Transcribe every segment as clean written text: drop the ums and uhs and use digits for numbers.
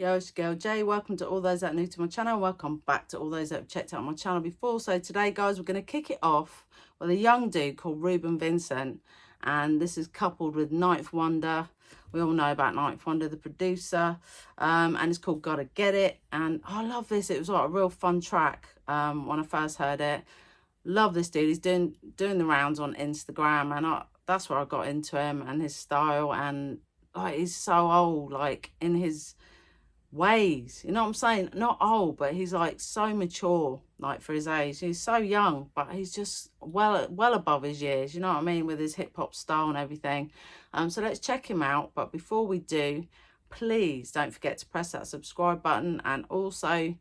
Yo, it's your girl Jay. Welcome to all those that are new to my channel. Welcome back to all those that have checked out my channel before. So today, guys, we're going to kick it off with a young dude called Reuben Vincent. And this is coupled with Ninth Wonder. We all know about Ninth Wonder, the producer. And it's called Gotta Get It. And I love this. It was like a real fun track when I first heard it. Love this dude. He's doing the rounds on Instagram. And that's where I got into him and his style. And like, he's so old, like in his ways, you know what I'm saying? Not old, but he's like so mature, like for his age. He's so young, but he's just well above his years, you know what I mean, with his hip-hop style and everything. So let's check him out. But before we do, please don't forget to press that subscribe button and also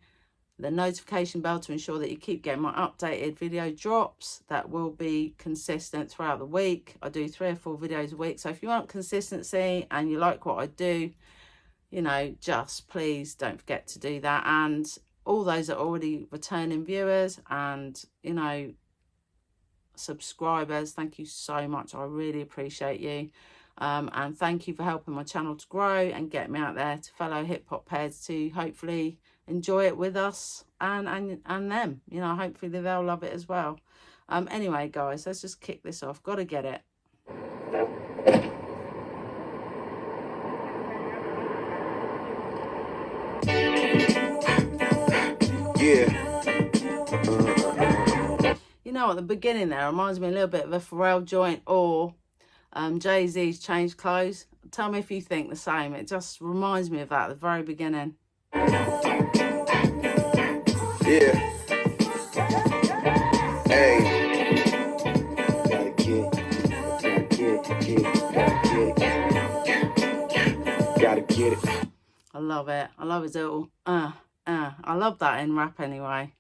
the notification bell to ensure that you keep getting my updated video drops that will be consistent throughout the week. I do 3 or 4 videos a week, so if you want consistency and you like what I do, you know, just please don't forget to do that. And all those that are already returning viewers and, you know, subscribers, thank you so much. I really appreciate you. And thank you for helping my channel to grow and get me out there to fellow hip-hop heads to hopefully enjoy it with us and them. You know, hopefully they'll love it as well. Anyway, guys, let's just kick this off. Gotta get it. You know, at the beginning there, reminds me a little bit of a Pharrell joint or Jay-Z's Changed Clothes. Tell me if you think the same. It just reminds me of that at the very beginning. Yeah. Hey. Gotta get it. I love it. I love his little I love that in rap anyway.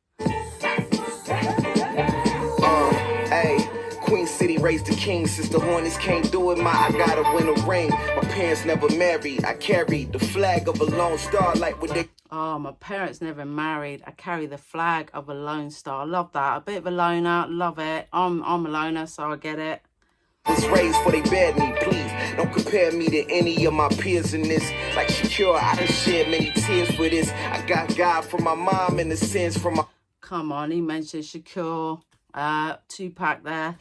Hey, Queen City raised the king. Since the Hornets can't do it, I gotta win a ring. My parents never married. I carried the flag of a lone star like what they... Oh, my parents never married. I carry the flag of a lone star. I love that. A bit of a loner. Love it. I'm a loner, so I get it. Was raised for they bad me, please. Don't compare me to any of my peers in this. Like Shakur, I done shed many tears for this. I got God from my mom and the sins from my... Come on, he mentioned Shakur, Tupac there.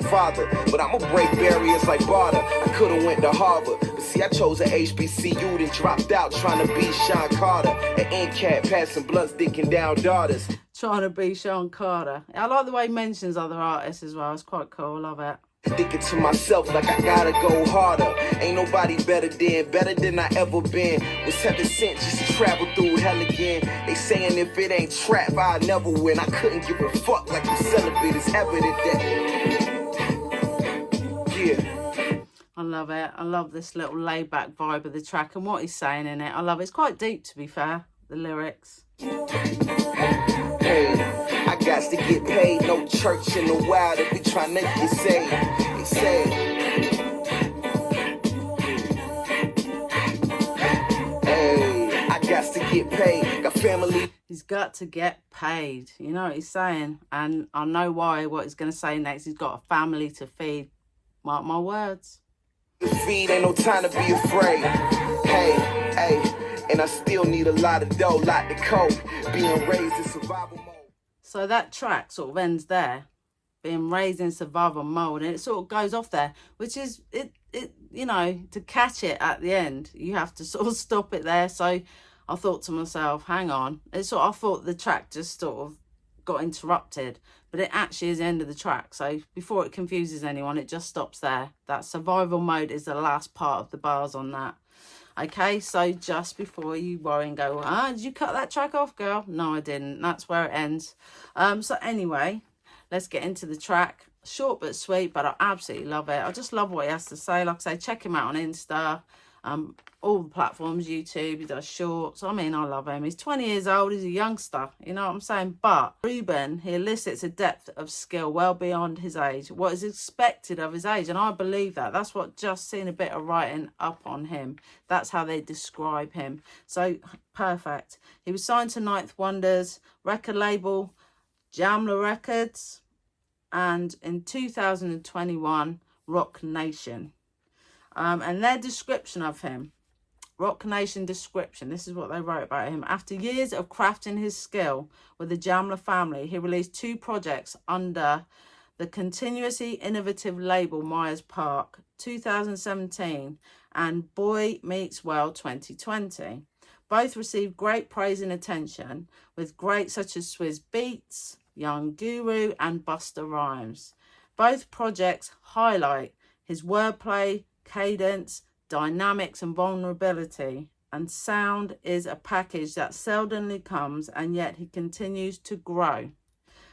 Father, but I'ma break barriers like barter. I could've went to Harvard, but see I chose a HBCU, then dropped out trying to be Sean Carter. An NCAT passing blunts, dicking down daughters. Trying to be Sean Carter. I like the way he mentions other artists as well. It's quite cool. I love it. Thinking to myself like I gotta go harder. Ain't nobody better than I ever been. Was 7 cents just to travel through hell again. They saying if it ain't trap, I'll never win. I couldn't give a fuck like the celibate is evident that. Yeah. I love it. I love this little laid back vibe of the track and what he's saying in it. I love it. It's quite deep, to be fair, the lyrics. Hey, I got to get paid. No church in the wild if we trying to get saved. They say, hey, I got to get paid. Got family. He's got to get paid. You know what he's saying? And I know why. What he's going to say next. He's got a family to feed. Mark my words. Feed ain't no time to be afraid. Hey. And I still need a lot of dough, lot to cope. Being raised in survival mode. So that track sort of ends there. Being raised in survival mode. And it sort of goes off there. Which is, it you know, to catch it at the end, you have to sort of stop it there. So I thought to myself, hang on. I thought the track just sort of got interrupted. But it actually is the end of the track. So before it confuses anyone, it just stops there. That survival mode is the last part of the bars on that. Okay, so just before you worry and go, did you cut that track off, girl? No, I didn't. That's where it ends. So anyway, let's get into the track. Short but sweet, but I absolutely love it. I just love what he has to say. Like I say, check him out on Insta. All the platforms, YouTube, he does shorts. I mean, I love him. He's 20 years old. He's a youngster. You know what I'm saying? But Reuben, he elicits a depth of skill well beyond his age. What is expected of his age. And I believe that. That's what just seeing a bit of writing up on him. That's how they describe him. So, perfect. He was signed to Ninth Wonder's record label, Jamla Records. And in 2021, Rock Nation. And their description of him. Rock Nation description. This is what they wrote about him. After years of crafting his skill with the Jamla family, he released 2 projects under the continuously innovative label Myers Park 2017 and Boy Meets World 2020. Both received great praise and attention, with greats such as Swizz Beatz, Young Guru and Busta Rhymes. Both projects highlight his wordplay, cadence, dynamics and vulnerability, and sound is a package that seldomly comes, and yet he continues to grow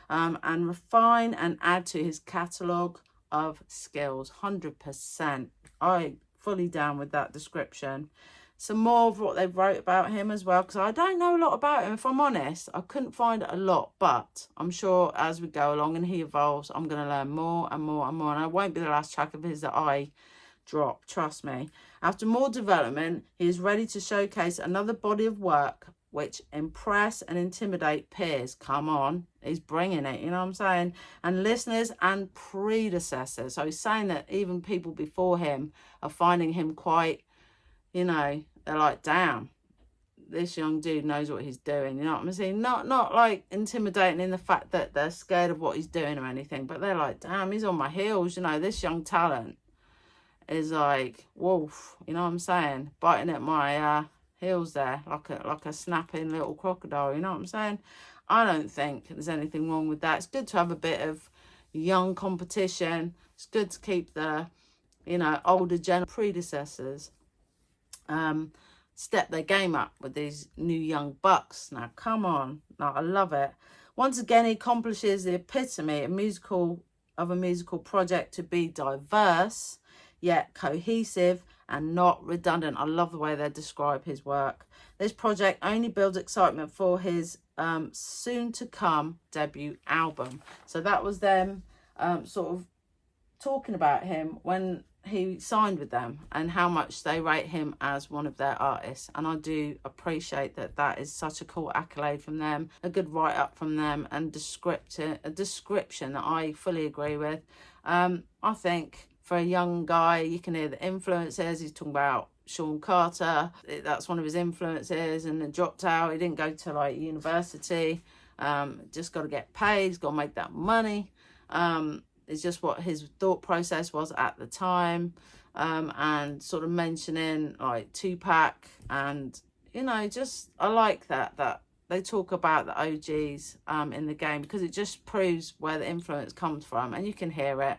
and refine and add to his catalogue of skills. 100%. I fully down with that description. Some more of what they wrote about him as well, because I don't know a lot about him, if I'm honest. I couldn't find a lot, but I'm sure as we go along and he evolves, I'm going to learn more and more and more, and it won't be the last track of his that I drop, trust me. After more development, he is ready to showcase another body of work which impress and intimidate peers. Come on, he's bringing it, you know what I'm saying? And listeners and predecessors. So he's saying that even people before him are finding him quite, you know, they're like, damn, this young dude knows what he's doing, you know what I'm saying? Not like intimidating in the fact that they're scared of what he's doing or anything, but they're like, damn, he's on my heels, you know, this young talent is like wolf, you know what I'm saying, biting at my heels there like a snapping little crocodile, you know what I'm saying? I don't think there's anything wrong with that. It's good to have a bit of young competition. It's good to keep the, you know, older predecessors step their game up with these new young bucks. Now come on, now I love it. Once again, he accomplishes the epitome of a musical project to be diverse yet cohesive and not redundant. I love the way they describe his work. This project only builds excitement for his soon to come debut album. So that was them sort of talking about him when he signed with them and how much they rate him as one of their artists. And I do appreciate that. That is such a cool accolade from them, a good write-up from them, and a description that I fully agree with. I think for a young guy, you can hear the influences. He's talking about Sean Carter. That's one of his influences, and then dropped out. He didn't go to like university. Just got to get paid. He's got to make that money. It's just what his thought process was at the time, and sort of mentioning like Tupac, and you know, just I like that they talk about the OGs in the game, because it just proves where the influence comes from, and you can hear it.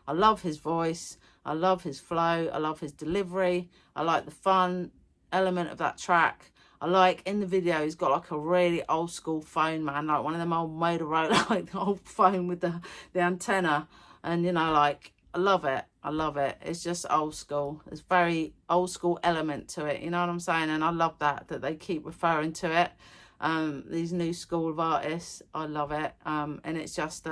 I love his voice, I love his flow, I love his delivery, I like the fun element of that track. I like in the video he's got like a really old school phone, man, like one of them old Motorola, like the old phone with the antenna, and you know, like I love it. It's just old school. It's very old school element to it, you know what I'm saying? And I love that they keep referring to it. These new school of artists, I love it. And it's just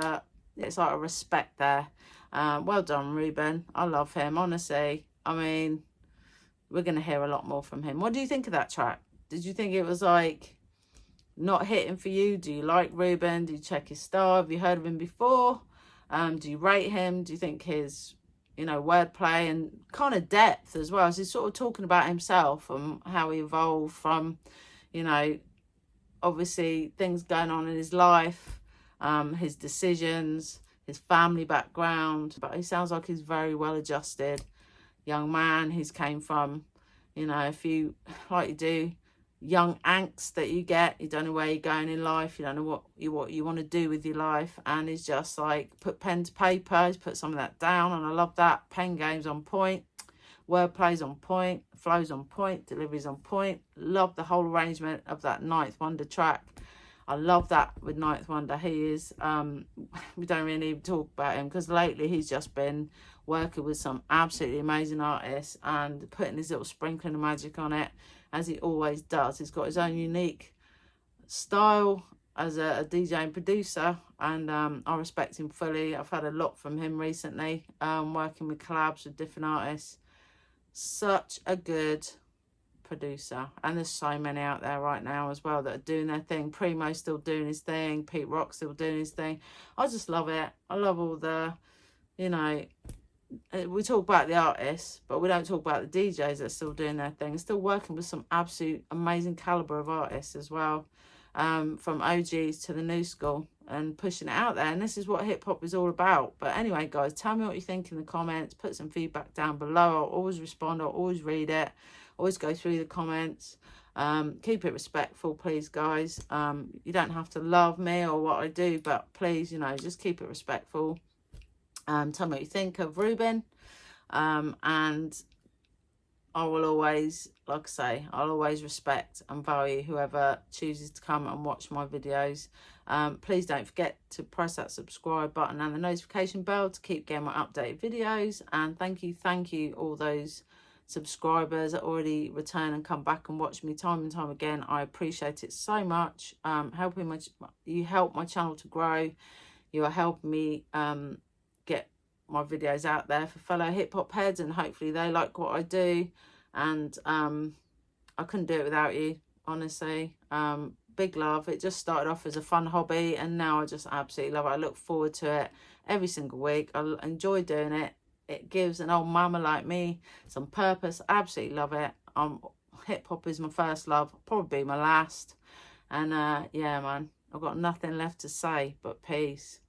it's like a respect there. Well done, Reuben. I love him, honestly. I mean, we're going to hear a lot more from him. What do you think of that track? Did you think it was like not hitting for you? Do you like Reuben? Do you check his style? Have you heard of him before? Do you rate him? Do you think his, you know, wordplay and kind of depth as well? So he's sort of talking about himself and how he evolved from, you know, obviously things going on in his life, his decisions, his family background. But he sounds like he's very well adjusted young man. He's came from, you know, a few, like you do, young angst that you get. You don't know where you're going in life. You don't know what you want to do with your life. And he's just like put pen to paper. He's put some of that down, and I love that. Pen game's on point, wordplay's on point, flow's on point, delivery's on point. Love the whole arrangement of that Ninth Wonder track. I love that with Ninth Wonder. He is, we don't really need to talk about him, because lately he's just been working with some absolutely amazing artists and putting his little sprinkling of magic on it, as he always does. He's got his own unique style as a DJ and producer, and I respect him fully. I've had a lot from him recently, working with collabs with different artists. Such a good producer, and there's so many out there right now as well that are doing their thing. Primo's still doing his thing, Pete Rock's still doing his thing. I just love it. I love all the, you know, we talk about the artists, but we don't talk about the DJs that are still doing their thing, still working with some absolute amazing caliber of artists as well, from OGs to the new school, and pushing it out there. And this is what hip hop is all about. But anyway, guys, tell me what you think in the comments. Put some feedback down below. I'll always respond. I'll always read it. Always go through the comments. Keep it respectful, please, guys. You don't have to love me or what I do, but please, you know, just keep it respectful. Tell me what you think of Reuben, and I will always, like I say, I'll always respect and value whoever chooses to come and watch my videos. Please don't forget to press that subscribe button and the notification bell to keep getting my updated videos. And thank you all those subscribers that already return and come back and watch me time and time again. I appreciate it so much. You help my channel to grow. You are helping me get my videos out there for fellow hip-hop heads, and hopefully they like what I do. And I couldn't do it without you, honestly. Big love. It just started off as a fun hobby, and now I just absolutely love it. I look forward to it every single week. I enjoy doing it. It gives an old mama like me some purpose. Absolutely love it. Hip-hop is my first love, probably my last. And yeah, man, I've got nothing left to say but peace.